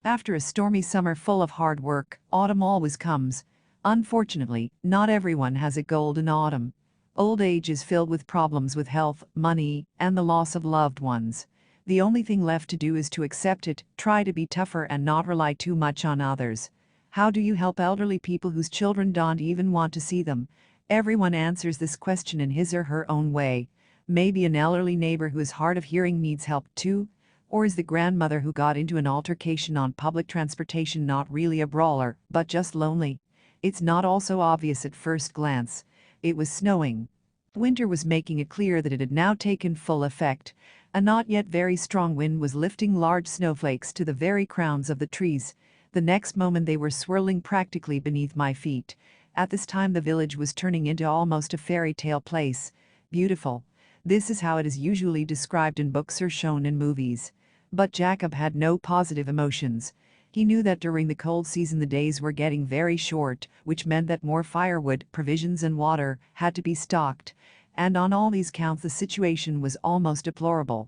After a stormy summer full of hard work, autumn always comes. Unfortunately, not everyone has a golden autumn. Old age is filled with problems with health, money, and the loss of loved ones. The only thing left to do is to accept it, try to be tougher and not rely too much on others. How do you help elderly people whose children don't even want to see them? Everyone answers this question in his or her own way. Maybe an elderly neighbor who is hard of hearing needs help too? Or is the grandmother who got into an altercation on public transportation not really a brawler, but just lonely? It's not also obvious at first glance. It was snowing. Winter was making it clear that it had now taken full effect. A not yet very strong wind was lifting large snowflakes to the very crowns of the trees. The next moment they were swirling practically beneath my feet. At this time the village was turning into almost a fairy tale place. Beautiful. This is how it is usually described in books or shown in movies. But Jacob had no positive emotions. He knew that during the cold season the days were getting very short, which meant that more firewood, provisions and water had to be stocked, and on all these counts the situation was almost deplorable.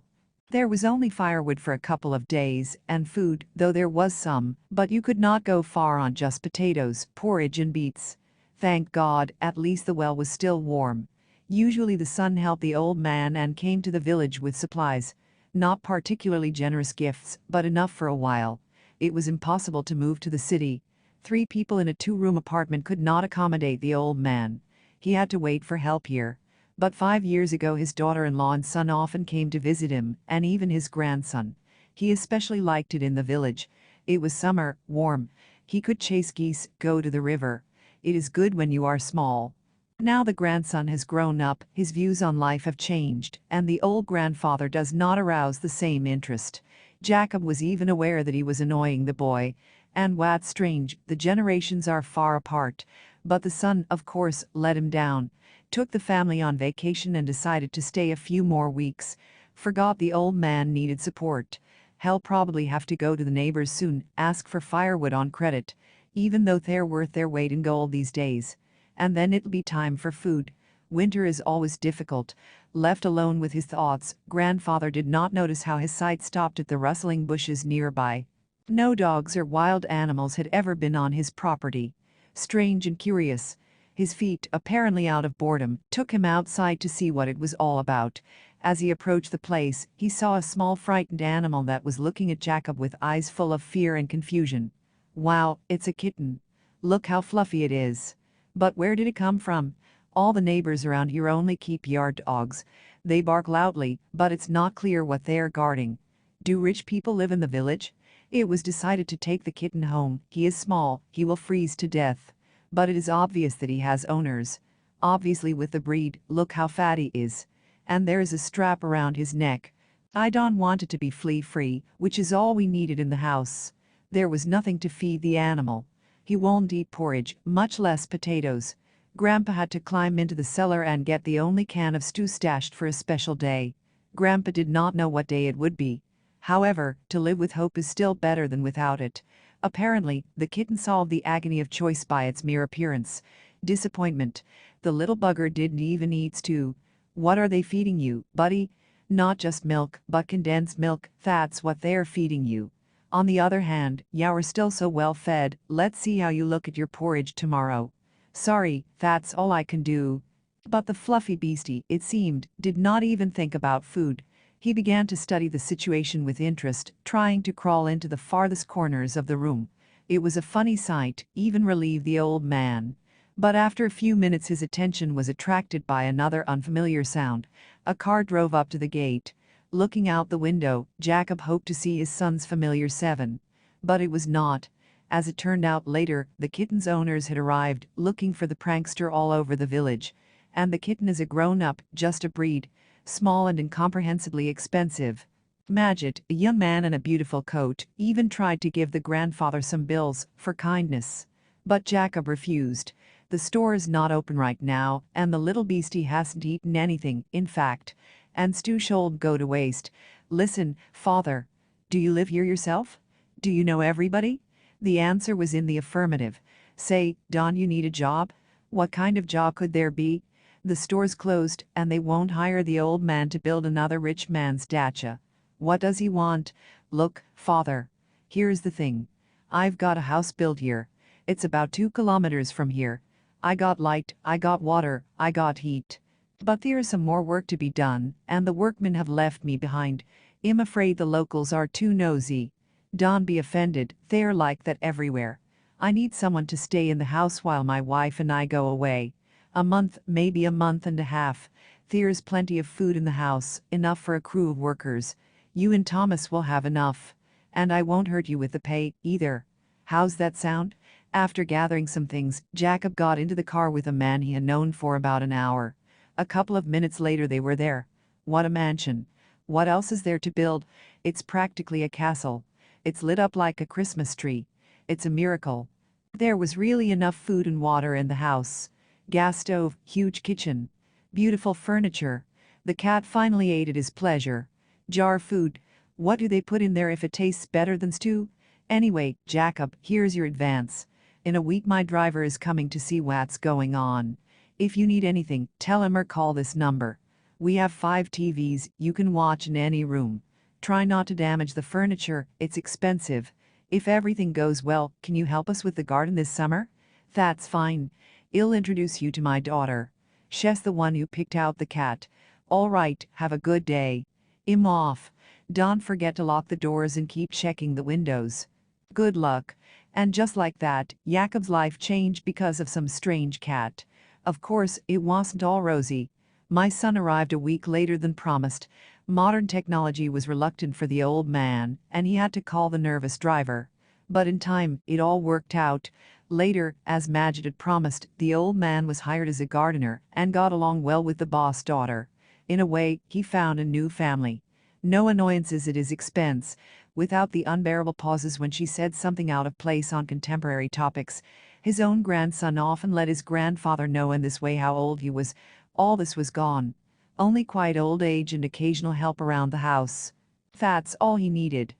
There was only firewood for a couple of days, and food, though there was some, but you could not go far on just potatoes, porridge and beets. Thank God, at least the well was still warm. Usually the son helped the old man and came to the village with supplies. Not particularly generous gifts, but enough for a while. It was impossible to move to the city. 3 people in a 2-room apartment could not accommodate the old man. He had to wait for help here. But 5 years ago his daughter-in-law and son often came to visit him, and even his grandson. He especially liked it in the village. It was summer, warm. He could chase geese, go to the river. It is good when you are small. Now the grandson has grown up, his views on life have changed, and the old grandfather does not arouse the same interest. Jacob was even aware that he was annoying the boy. And what's strange, the generations are far apart. But the son, of course, let him down. Took the family on vacation and decided to stay a few more weeks. Forgot the old man needed support. He'll probably have to go to the neighbors soon, ask for firewood on credit. Even though they're worth their weight in gold these days. And then it'll be time for food. Winter is always difficult. Left alone with his thoughts, grandfather did not notice how his sight stopped at the rustling bushes nearby. No dogs or wild animals had ever been on his property. Strange and curious. His feet, apparently out of boredom, took him outside to see what it was all about. As he approached the place, he saw a small frightened animal that was looking at Jacob with eyes full of fear and confusion. Wow, it's a kitten. Look how fluffy it is. But where did it come from? All the neighbors around here only keep yard dogs. They bark loudly, but it's not clear what they're guarding. Do rich people live in the village? It was decided to take the kitten home. He is small, he will freeze to death. But it is obvious that he has owners. Obviously with the breed, look how fat he is. And there is a strap around his neck. I don't want it to be flea-free, which is all we needed in the house. There was nothing to feed the animal. He won't eat porridge, much less potatoes. Grandpa had to climb into the cellar and get the only can of stew stashed for a special day. Grandpa did not know what day it would be. However, to live with hope is still better than without it. Apparently, the kitten solved the agony of choice by its mere appearance. Disappointment. The little bugger didn't even eat stew. What are they feeding you, buddy? Not just milk, but condensed milk, that's what they're feeding you. On the other hand, you're still so well fed, let's see how you look at your porridge tomorrow. Sorry, that's all I can do. But the fluffy beastie, it seemed, did not even think about food. He began to study the situation with interest, trying to crawl into the farthest corners of the room. It was a funny sight, even relieved the old man. But after a few minutes his attention was attracted by another unfamiliar sound. A car drove up to the gate. Looking out the window, Jacob hoped to see his son's familiar 7. But it was not. As it turned out later, the kitten's owners had arrived, looking for the prankster all over the village. And the kitten is a grown-up, just a breed. Small and incomprehensibly expensive. Majid, a young man in a beautiful coat, even tried to give the grandfather some bills, for kindness. But Jacob refused. The store is not open right now, and the little beastie hasn't eaten anything, in fact. And stew should go to waste. Listen, father. Do you live here yourself? Do you know everybody? The answer was in the affirmative. Say, don't you need a job? What kind of job could there be? The store's closed, and they won't hire the old man to build another rich man's dacha. What does he want? Look, father. Here's the thing. I've got a house built here. It's about 2 kilometers from here. I got light, I got water, I got heat. But there's some more work to be done, and the workmen have left me behind. I'm afraid the locals are too nosy. Don't be offended, they're like that everywhere. I need someone to stay in the house while my wife and I go away. A month, maybe a month and a half. There's plenty of food in the house, enough for a crew of workers. You and Thomas will have enough. And I won't hurt you with the pay, either. How's that sound? After gathering some things, Jacob got into the car with a man he had known for about an hour. A couple of minutes later they were there. What a mansion. What else is there to build? It's practically a castle. It's lit up like a Christmas tree. It's a miracle. There was really enough food and water in the house. Gas stove, huge kitchen. Beautiful furniture. The cat finally ate at his pleasure. Jar food. What do they put in there if it tastes better than stew? Anyway, Jacob, here's your advance. In a week my driver is coming to see what's going on. If you need anything, tell him or call this number. We have 5 TVs you can watch in any room. Try not to damage the furniture, it's expensive. If everything goes well, can you help us with the garden this summer? That's fine. I'll introduce you to my daughter. She's the one who picked out the cat. All right, have a good day. I'm off. Don't forget to lock the doors and keep checking the windows. Good luck. And just like that, Jacob's life changed because of some strange cat. Of course, it wasn't all rosy. My son arrived a week later than promised. Modern technology was reluctant for the old man, and he had to call the nervous driver. But in time, it all worked out. Later, as Majid had promised, the old man was hired as a gardener and got along well with the boss daughter. In a way, he found a new family. No annoyances at his expense, without the unbearable pauses when she said something out of place on contemporary topics. His own grandson often let his grandfather know in this way how old he was. All this was gone. Only quiet old age and occasional help around the house. That's all he needed.